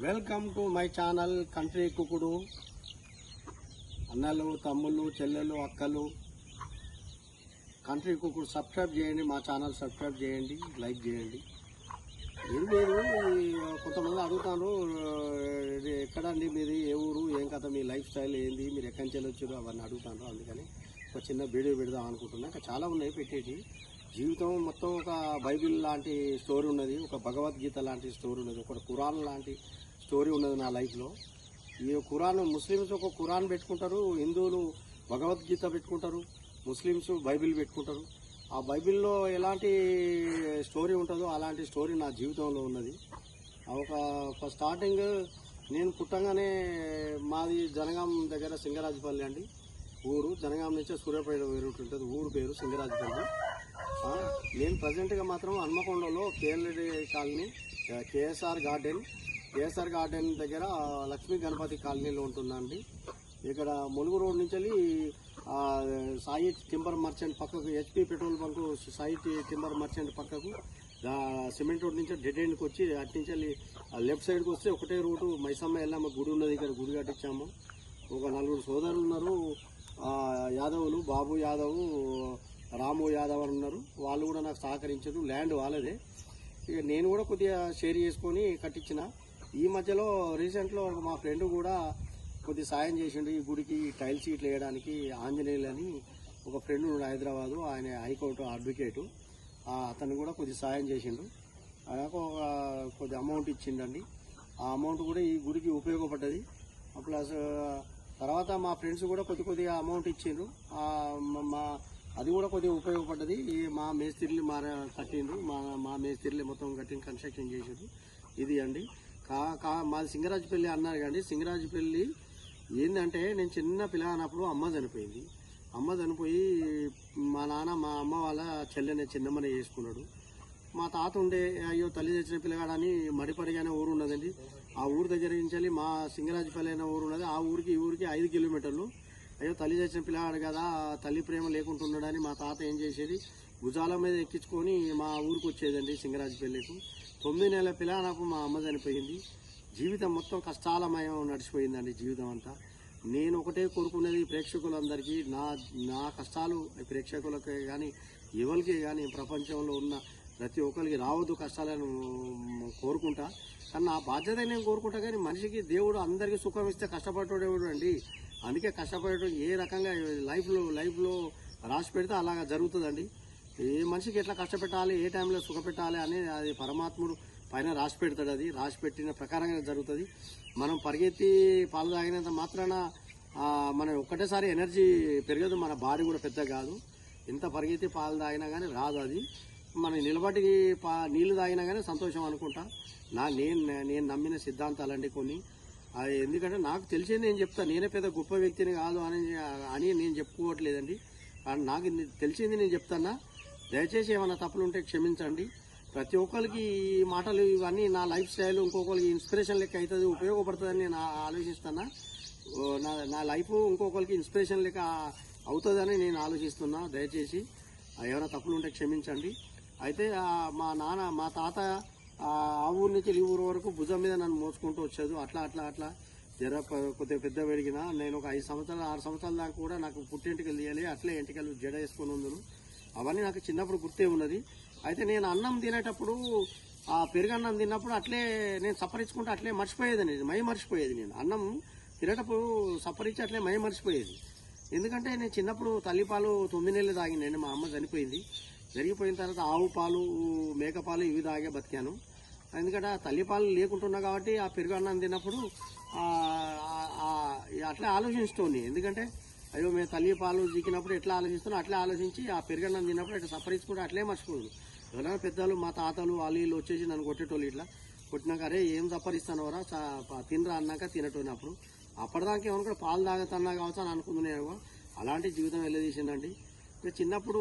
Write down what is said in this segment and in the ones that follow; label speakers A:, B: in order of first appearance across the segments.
A: Welcome to my channel country కుకుడు. అన్నలు, తమ్ముళ్ళు, చెల్లెలు, అక్కలు, కంట్రీ కుకుడు సబ్స్క్రైబ్ చేయండి. మా ఛానల్ సబ్స్క్రైబ్ చేయండి, లైక్ చేయండి. మీరు కొంతమంది అడుగుతాను, ఎక్కడండి మీది, ఏ ఊరు, ఏం కథ, మీ లైఫ్ స్టైల్ ఏంది, మీరు ఎక్కడి నుంచి వెళ్ళొచ్చారు అవన్నీ అడుగుతాను. అందుకని ఒక చిన్న వీడియో పెడదాం అనుకుంటున్నా. ఇంకా చాలా ఉన్నాయి పెట్టేటి. జీవితం మొత్తం ఒక బైబిల్ లాంటి స్టోరీ ఉన్నది, ఒక భగవద్గీత లాంటి స్టోరీ ఉన్నది, ఒక ఖురాన్ లాంటి స్టోరీ ఉన్నది నా లైఫ్లో. ఈ ఖురాన్, ముస్లిమ్స్ ఒక ఖురాన్ పెట్టుకుంటారు, హిందువులు భగవద్గీత పెట్టుకుంటారు, ముస్లిమ్స్ బైబిల్ పెట్టుకుంటారు. ఆ బైబిల్లో ఎలాంటి స్టోరీ ఉంటుందో అలాంటి స్టోరీ నా జీవితంలో ఉన్నది. ఒక స్టార్టింగ్ నేను పుట్టంగానే మాది జనగాం దగ్గర సింగరాజపల్లి అండి ఊరు. జనగాం నుంచి సూర్యాపేట వేరుంటు ఉంటుంది, ఊరు పేరు సింగరాజపల్లి. నేను ప్రజెంట్గా మాత్రం హన్మకొండలో కేఎల్రెడ్డి కాలనీ, కేఎస్ఆర్ గార్డెన్ దగ్గర లక్ష్మీ గణపతి కాలనీలో ఉంటుందండి. ఇక్కడ ములుగు రోడ్ నుంచి వెళ్ళి సాయి టింబర్ మర్చెంట్ పక్కకు, HP petrol bunk Sai timber merchant పక్కకు సిమెంట్ రోడ్ నుంచి డెడ్ ఎండ్కి వచ్చి అటు నుంచి వెళ్ళి లెఫ్ట్ సైడ్కి వస్తే ఒకటే రూటు మైసమ్మ ఎల్లమ్మ గుడి ఉన్నది. ఇక్కడ గుడి కట్టించాము. ఒక 4 సోదరులు ఉన్నారు, యాదవులు, బాబు యాదవ్, రాము యాదవ్ అని ఉన్నారు. వాళ్ళు కూడా నాకు సహకరించారు. ల్యాండ్ వాళ్ళదే. ఇక నేను కూడా కొద్దిగా షేర్ చేసుకొని కట్టించిన. ఈ మధ్యలో రీసెంట్లో మా ఫ్రెండ్ కూడా కొద్ది సాయం చేసిండు. ఈ గుడికి టైల్స్ ఇట్లా వేయడానికి ఆంజనేయులు అని ఒక ఫ్రెండ్ ఉన్నాడు హైదరాబాదు, ఆయన హైకోర్టు అడ్వకేటు. అతను కూడా కొద్ది సాయం చేసిండు. కొద్ది అమౌంట్ ఇచ్చిండండి. ఆ అమౌంట్ కూడా ఈ గుడికి ఉపయోగపడ్డది. ప్లస్ తర్వాత మా ఫ్రెండ్స్ కూడా కొద్దిగా అమౌంట్ ఇచ్చిండ్రు. అది కూడా కొద్దిగా ఉపయోగపడ్డది. మా మేస్త్రీలు కట్టిండ్రు, మా మేస్త్రీలు మొత్తం కట్టింది, కన్స్ట్రక్షన్ చేసిండ్రు. ఇది అండి. మాది సింగరాజపల్లి అన్నారు కానీ, సింగరాజపల్లి ఏంటంటే నేను చిన్న పిల్లనప్పుడు అమ్మ చనిపోయింది. అమ్మ చనిపోయి మా నాన్న మా అమ్మ వాళ్ళ చెల్లెనే చిన్నమ్మనే చేసుకున్నాడు. మా తాత ఉండే, అయ్యో తల్లి తెచ్చిన పిల్లగాడని మడిపడి అనే ఊరు ఉన్నదండి. ఆ ఊరు దగ్గర నుంచి మా సింగరాజపల్లి అనే ఊరు ఉన్నది. ఆ ఊరికి ఈ ఊరికి 5 కిలోమీటర్లు. అయ్యో తల్లి తెచ్చిన పిల్లగాడు కదా, తల్లి ప్రేమ లేకుంటున్నాడని మా తాత ఏం చేసేది, భుజాల మీద ఎక్కించుకొని మా ఊరికి వచ్చేదండి సింగరాజపల్లికు. 9 నెలల పిల్లనప్పుడు మా అమ్మ చనిపోయింది. జీవితం మొత్తం కష్టాలమయం నడిచిపోయిందండి జీవితం అంతా. నేను ఒకటే కోరుకునేది ప్రేక్షకులందరికీ, నా కష్టాలు ప్రేక్షకులకే కానీ ఎవరికి కానీ ప్రపంచంలో ఉన్న ప్రతి ఒక్కరికి రావద్దు కష్టాలను కోరుకుంటా. కానీ నా బాధ్యత నేను కోరుకుంటా. కానీ మనిషికి దేవుడు అందరికీ సుఖం ఇస్తే కష్టపడేవాడు అండి. అందుకే కష్టపడేటోడు ఏ రకంగా లైఫ్లో రాసి పెడితే అలాగా జరుగుతుందండి. ఏ మనిషికి ఎట్లా కష్టపెట్టాలి, ఏ టైంలో సుఖపెట్టాలి అనేది అది పరమాత్ముడు పైన రాసి పెడతాడు. అది రాసి పెట్టిన ప్రకారంగా జరుగుతుంది. మనం పరిగెత్తి పాలు తాగినంత మాత్రాన మనం ఒక్కటేసారి ఎనర్జీ పెరగదు, మన బాడీ కూడా పెద్ద కాదు. ఎంత పరిగెత్తి పాలు తాగినా కానీ రాదు. అది మనం నిలబడి నీళ్లు తాగినా కానీ సంతోషం అనుకుంటా. నేను నమ్మిన సిద్ధాంతాలండి కొన్ని. ఎందుకంటే నాకు తెలిసింది నేను చెప్తాను. నేనే పెద్ద గొప్ప వ్యక్తిని కాదు అని నేను చెప్పుకోవట్లేదండి. కానీ నాకు తెలిసింది నేను చెప్తానా. దయచేసి ఏమైనా తప్పులు ఉంటే క్షమించండి. ప్రతి ఒక్కరికి ఈ మాటలు ఇవన్నీ నా లైఫ్ స్టైల్ ఇంకొకరికి ఇన్స్పిరేషన్ లెక్క అవుతుంది, ఉపయోగపడుతుందని నేను ఆలోచిస్తున్నా. నా లైఫ్ ఇంకొకరికి ఇన్స్పిరేషన్ లెక్క అవుతుందని నేను ఆలోచిస్తున్నా. దయచేసి ఏమైనా తప్పులు ఉంటే క్షమించండి. అయితే మా తాత ఆ ఊరు నుంచి ఈ ఊరు వరకు భుజం మీద నన్ను మోసుకుంటూ వచ్చేది. అట్లా జర కొద్దిగా పెద్ద పెరిగిన. నేను ఒక 5 సంవత్సరాలు 6 సంవత్సరాల దాకా కూడా నాకు పుట్టెంటికలు తీయాలి, అట్లే ఎంటికలు జడ వేసుకొని ఉందును. అవన్నీ నాకు చిన్నప్పుడు గుర్తే ఉన్నది. అయితే నేను అన్నం తినేటప్పుడు, ఆ పెరుగన్నం తిన్నప్పుడు అట్లే నేను సప్పరించుకుంటే అట్లే మర్చిపోయేదండి, మర్చిపోయేది. నేను అన్నం తినేటప్పుడు సప్పరించి అట్లే మర్చిపోయేది. ఎందుకంటే నేను చిన్నప్పుడు తల్లిపాలు 9 నెలలు తాగిందండి. మా అమ్మ జరిగిపోయిన తర్వాత ఆవు పాలు, మేక పాలు ఇవి తాగే బతికాను. ఎందుకంటే ఆ తల్లిపాలు లేకుంటున్నా కాబట్టి ఆ పెరుగు అన్నం తిన్నప్పుడు అట్లా ఆలోచిస్తోంది. ఎందుకంటే అయ్యో మేము తల్లి పాలు జీకినప్పుడు ఎట్లా ఆలోచిస్తున్నా అట్లా ఆలోచించి ఆ పెరుగన్నం తిన్నప్పుడు ఇట్లా సపరించుకుంటే అట్లే మర్చిపోదు. ఎవరైనా పెద్దలు, మా తాతలు వాళ్ళు వచ్చేసి నన్ను కొట్టేటోళ్ళు. ఇట్లా కొట్టినాక అరే ఏం సపరిస్తానవరా, తినరా అన్నాక తినటోనప్పుడు అప్పటిదాకా ఏమనుకో పాలు తాగుతున్నా కావచ్చు అని అనుకుంటున్నాను. అలాంటి జీవితం వెళ్ళదీసిందండి. చిన్నప్పుడు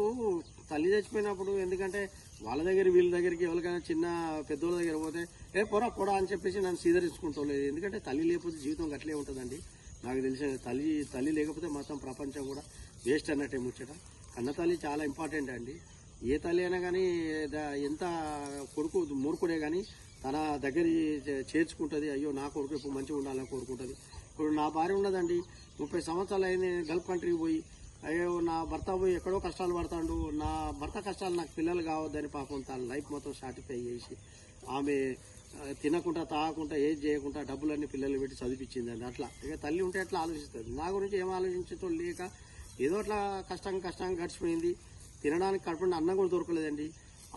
A: తల్లి చచ్చిపోయినప్పుడు, ఎందుకంటే వాళ్ళ దగ్గర వీళ్ళ దగ్గరికి ఎవరికైనా చిన్న పెద్దోళ్ళ దగ్గర పోతే పొడా అని చెప్పేసి నన్ను సీదరించుకుంటోలేదు. ఎందుకంటే తల్లి లేకపోతే జీవితం అట్లే ఉంటుందండి. నాకు తెలిసిన తల్లి లేకపోతే మొత్తం ప్రపంచం కూడా వేస్ట్ అన్నట్టే ముచ్చట. కన్న తల్లి చాలా ఇంపార్టెంట్ అండి. ఏ తల్లి అయినా కానీ ఎంత కొడుకు మూర్ఖుడే కానీ తన దగ్గర చేర్చుకుంటుంది. అయ్యో నా కొడుకు ఇప్పుడు మంచిగా ఉండాలని కోరుకుంటుంది. ఇప్పుడు నా భార్య ఉన్నదండి, 30 సంవత్సరాలు అయింది నేను గల్ఫ్ కంట్రీకి పోయి. అయ్యో నా భర్త పోయి ఎక్కడో కష్టాలు పడతాడు, నా భర్త కష్టాలు నాకు పిల్లలు కావద్దని పాపం తన లైఫ్ మొత్తం సాటిఫై చేసి ఆమె తినకుండా తాగకుండా ఏది చేయకుండా డబ్బులన్నీ పిల్లలు పెట్టి చదివించిందండి. అట్లా ఇక తల్లి ఉంటే అట్లా ఆలోచిస్తుంది. నా గురించి ఏం ఆలోచించతో లేక ఏదో అట్లా కష్టంగా గడిచిపోయింది. తినడానికి కడుపుండి అన్నం కూడా దొరకలేదండి.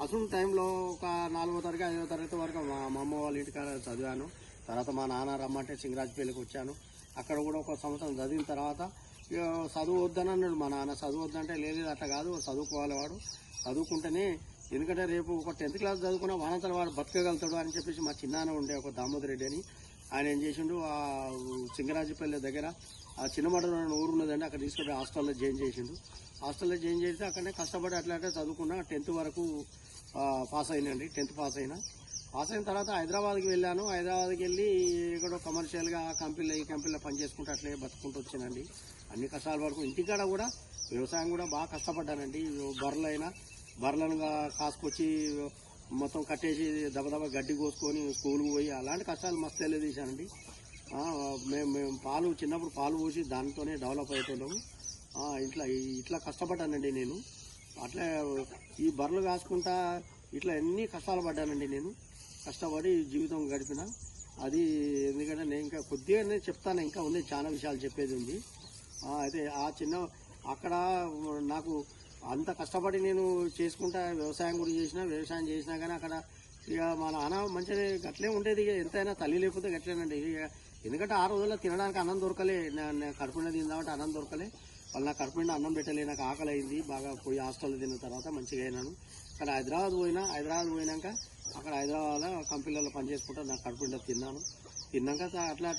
A: అసలు టైంలో ఒక 4వ తరగతి 5వ తరగతి వరకు మా అమ్మ వాళ్ళ ఇంటికాడ చదివాను. తర్వాత మా నాన్న రమ్మంటే సింగరాజపల్లికి వచ్చాను. అక్కడ కూడా ఒక సంవత్సరం చదివిన తర్వాత ఇక చదువు వద్దని అన్నాడు మా నాన్న. చదువు వద్దంటే లేదు అట్లా కాదు, చదువుకోవాలి, వాడు చదువుకుంటేనే, ఎందుకంటే రేపు ఒక 10th క్లాస్ చదువుకున్న వానంతరం వాడు బతకగలుగుతాడు అని చెప్పేసి మా చిన్నాన్న ఉండే ఒక దామోదర్ రెడ్డి అని ఆయన ఏం చేసిండు, ఆ సింగరాజపల్లి దగ్గర ఆ చిన్నమడలో ఊరు ఉన్నదండి, అక్కడ తీసుకొని హాస్టల్లో జాయిన్ చేసిండు. హాస్టల్లో జాయిన్ చేస్తే అక్కడనే కష్టపడి అట్లా చదువుకున్నా. 10th వరకు పాస్ అయినండి. 10th పాస్ అయిన తర్వాత హైదరాబాద్కి వెళ్ళాను. హైదరాబాద్కి వెళ్ళి ఇక్కడ కమర్షియల్గా ఈ కంపెనీలో పని చేసుకుంటూ అట్లే బతుకుంటూ వచ్చానండి. అన్ని కష్టాల వరకు ఇంటికాడ కూడా వ్యవసాయం కూడా బాగా కష్టపడ్డానండి. బర్రెలను కాసుకొచ్చి మొత్తం కట్టేసి దబదబ గడ్డి కోసుకొని స్కూల్కి పోయి అలాంటి కష్టాలు మస్తు తెలియజేశానండి. మేము చిన్నప్పుడు పాలు పోసి దానితోనే డెవలప్ అవుతున్నాము. ఇట్లా కష్టపడ్డానండి నేను. అట్లా ఈ బర్రెలు కాసుకుంటా ఇట్లా ఎన్ని కష్టాలు పడ్డానండి నేను. కష్టపడి జీవితం గడిపిన అది. ఎందుకంటే నేను ఇంకా కొద్దిగానే చెప్తాను, ఇంకా ఉంది చాలా విషయాలు చెప్పేది ఉంది. అయితే అక్కడ నాకు అంత కష్టపడి నేను చేసుకుంటా వ్యవసాయం కూడా వ్యవసాయం చేసినా కానీ అక్కడ ఇక మా నాన్న మంచిగా గట్లే ఉండేది. ఇక ఎంతైనా తల్లి లేకపోతే గట్లేనండి. ఎందుకంటే ఆ రోజుల్లో తినడానికి అన్నం దొరకలే, కడుపుండా తిందామంటే అన్నం దొరకలే. వాళ్ళు నాకు కడుపుండా అన్నం పెట్టలే, నాకు ఆకలి అయింది బాగా. పోయి హాస్టల్లో తిన్న తర్వాత మంచిగా అయినాను. అక్కడ హైదరాబాద్ పోయినాక అక్కడ హైదరాబాద్లో కంపెనీలలో పనిచేసుకుంటా నాకు కడుపుండా తిన్నాక అట్లా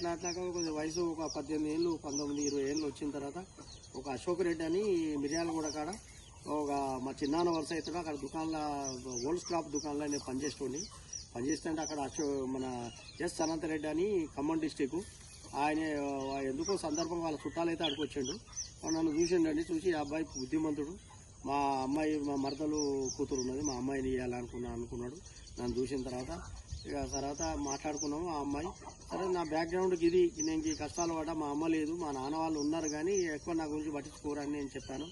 A: కొంచెం వయసు ఒక 18 ఏళ్ళు 19, 20 ఏళ్ళు వచ్చిన తర్వాత ఒక అశోక్ రెడ్డి అని మిర్యాలగూడ కాడ ఒక మా చిన్నాన్న వరుస అవుతాడు. అక్కడ దుకాణంలో ఓల్డ్ స్క్రాప్ దుకాణంలో నేను పనిచేస్తుంటే అక్కడ మన ఎస్ అనంతరెడ్డి అని ఖమ్మం డిస్టిక్ ఆయన ఎందుకో సందర్భం వాళ్ళ చుట్టాలు అయితే అక్కడికి వచ్చిండు. నన్ను చూసిండండి. చూసి ఆ అబ్బాయి బుద్ధిమంతుడు, మా మరదలు కూతురు ఉన్నది, మా అమ్మాయిని అనుకున్నాడు. నన్ను చూసిన తర్వాత మాట్లాడుకున్నాము. ఆ అమ్మాయి సరే నా బ్యాక్గ్రౌండ్కి ఇది, నేను ఈ కష్టాలు పడ్డా, మా అమ్మ లేదు, మా నాన్న వాళ్ళు ఉన్నారు కానీ ఎక్కువ నా గురించి పట్టించుకోరని నేను చెప్పాను.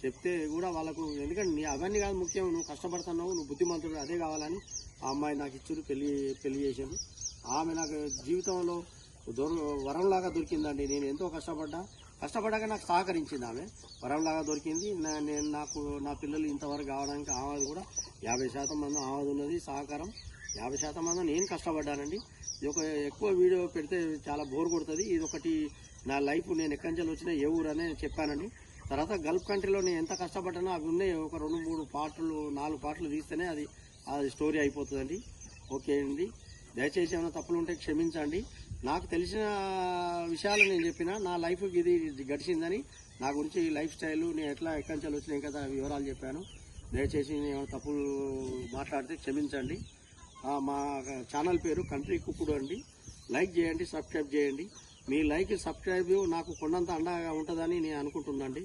A: చెప్తే కూడా వాళ్ళకు, ఎందుకంటే అవన్నీ కాదు ముఖ్యం, నువ్వు కష్టపడుతున్నావు, నువ్వు బుద్ధిమంతుడు, అదే కావాలని ఆ అమ్మాయి నాకు ఇచ్చారు. పెళ్లి చేశాను. ఆమె నాకు జీవితంలో వరంలాగా దొరికిందండి. నేను ఎంతో కష్టపడ్డాక నాకు సహకరించింది. ఆమె వరంలాగా దొరికింది. నా పిల్లలు ఇంతవరకు కావడానికి ఆమెది కూడా 50% మంది ఆమెది ఉన్నది సహకారం. 50% మంది నేను కష్టపడ్డానండి. ఇది ఒక ఎక్కువ వీడియో పెడితే చాలా బోర్ కొడుతుంది. ఇది ఒకటి నా లైఫ్, నేను ఎక్కడి నుంచి వచ్చినా ఏ ఊరు అని చెప్పానండి. తర్వాత గల్ఫ్ కంట్రీలో నేను ఎంత కష్టపడ్డానో అవి ఉన్నాయి. ఒక 2-3 పార్ట్లు 4 పార్ట్లు తీస్తేనే అది స్టోరీ అయిపోతుందండి. ఓకే అండి, దయచేసి ఏమైనా తప్పులు ఉంటే క్షమించండి. నాకు తెలిసిన విషయాలు నేను చెప్పిన, నా లైఫ్కి ఇది గడిచిందని, నా గురించి లైఫ్ స్టైల్, నేను ఎక్కడి నుంచి వచ్చినాయి కదా వివరాలు చెప్పాను. దయచేసి నేను ఏమైనా తప్పులు మాట్లాడితే క్షమించండి. మా ఛానల్ పేరు కంట్రీ కుక్కుడు అండి. లైక్ చేయండి, సబ్స్క్రైబ్ చేయండి. మీ లైక్ సబ్స్క్రైబ్ నాకు కొండంత అండగా ఉంటుందని నేను అనుకుంటున్నాండి.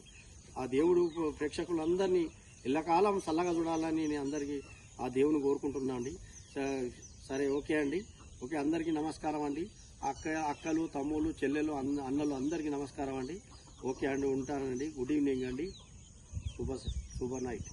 A: ఆ దేవుడు ప్రేక్షకులందరినీ ఎల్లకాలం చల్లగా చూడాలని నేను అందరికీ ఆ దేవుని కోరుకుంటున్నా అండి. సరే, ఓకే అండి. ఓకే, అందరికీ నమస్కారం అండి. అక్కలు, తమ్ముళ్ళు, చెల్లెలు, అన్నలు అందరికీ నమస్కారం అండి. ఓకే అండి, ఉంటానండి. గుడ్ ఈవినింగ్ అండి. శుభ నైట్.